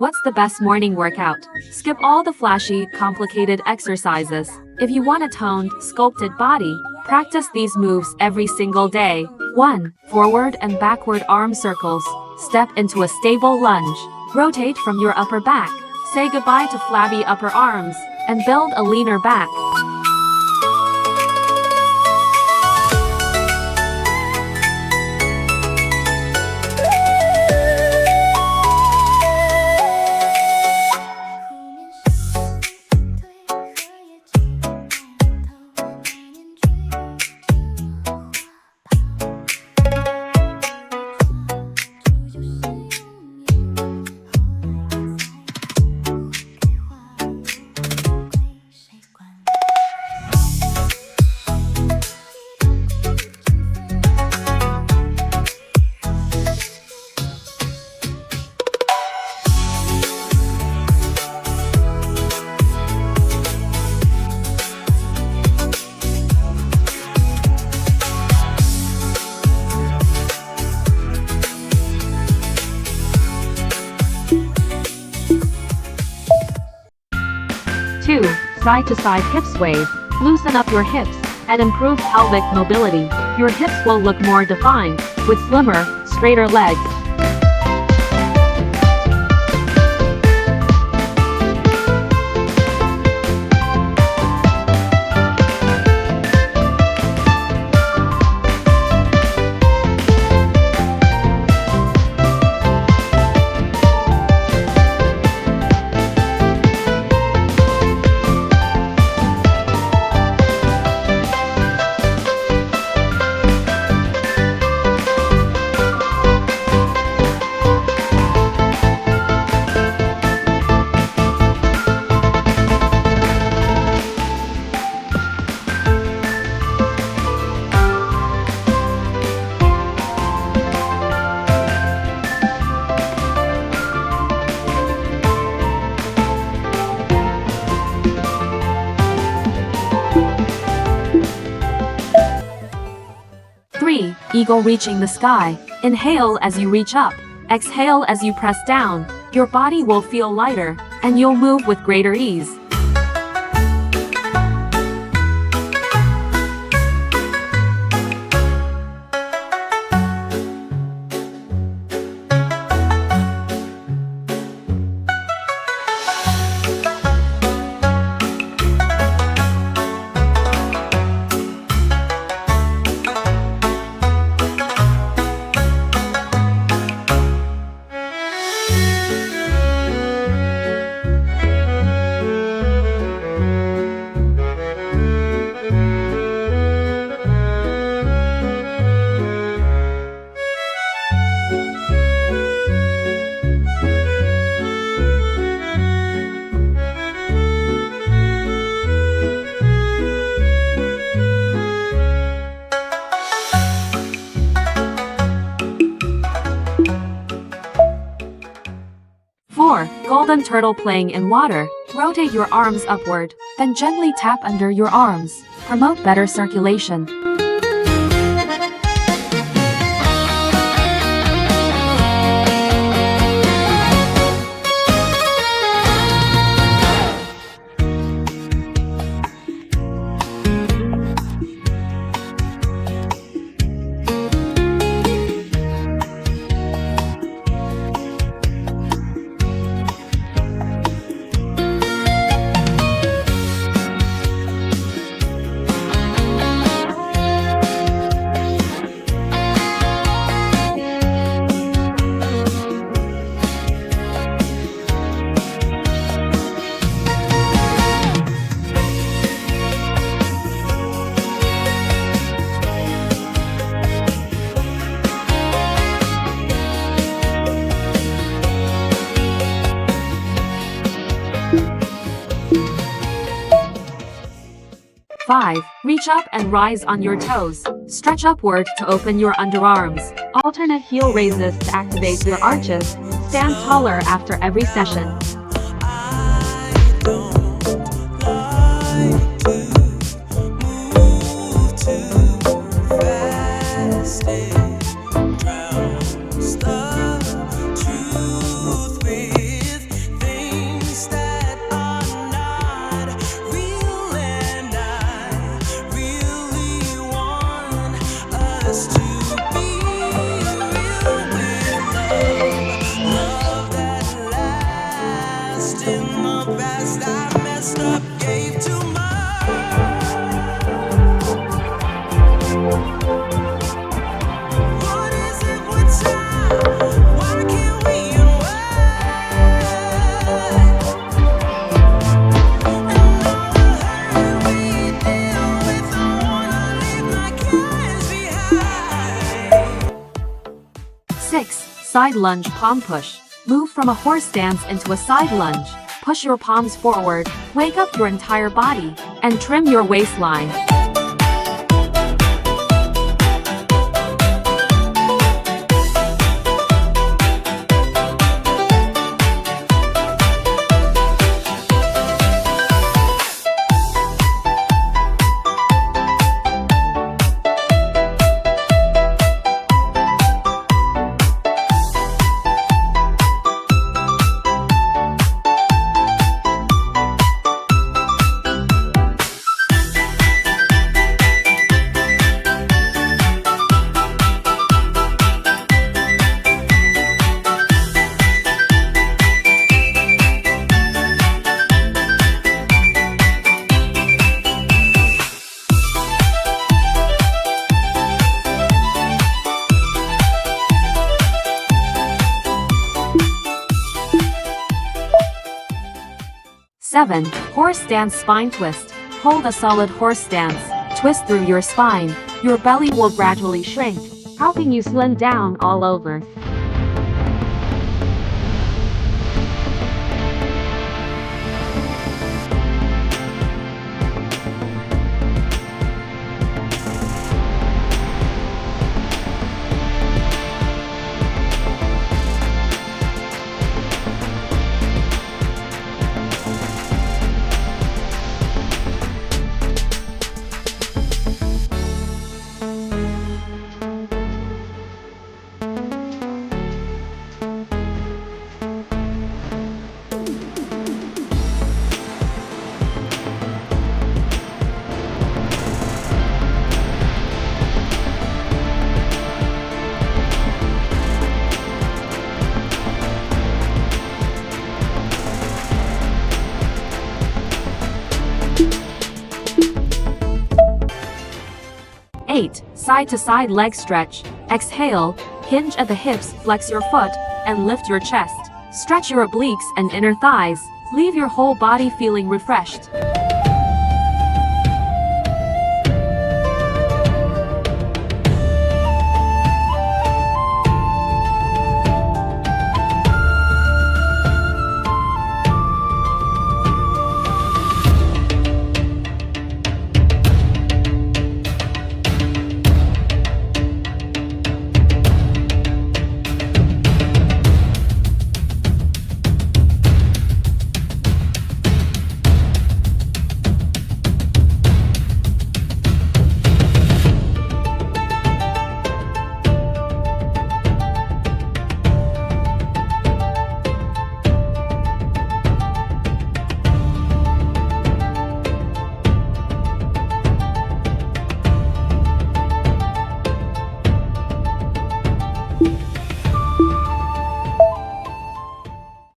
What's the best morning workout? Skip all the flashy, complicated exercises. If you want a toned, sculpted body, practice these moves every single day. 1. Forward and backward arm circles. Step into a stable lunge. Rotate from your upper back. Say goodbye to flabby upper arms, and build a leaner back. 2. Side-to-side hip sways. Loosen up your hips and improve pelvic mobility. Your hips will look more defined with slimmer, straighter legs. 3. Eagle reaching the sky. Inhale as you reach up. Exhale as you press down. Your body will feel lighter, and you'll move with greater ease. 4. Golden turtle playing in water. Rotate your arms upward, then gently tap under your arms. Promote better circulation. 5. Reach up and rise on your toes. Stretch upward to open your underarms. Alternate heel raises to activate your arches. Stand taller after every session. in the past I messed up, gave too much. What is it with time? Why can't we unwind? And all the hurt we deal with, I wanna leave my cares behind. 6. Side lunge palm push. Move from a horse stance into a side lunge. Push your palms forward, wake up your entire body, and trim your waistline. 7. Horse stance spine twist. Hold a solid horse stance. Twist through your spine. Your belly will gradually shrink, helping you slim down all over. Side-to-side leg stretch. Exhale, hinge at the hips, flex your foot, and lift your chest. Stretch your obliques and inner thighs. Leave your whole body feeling refreshed.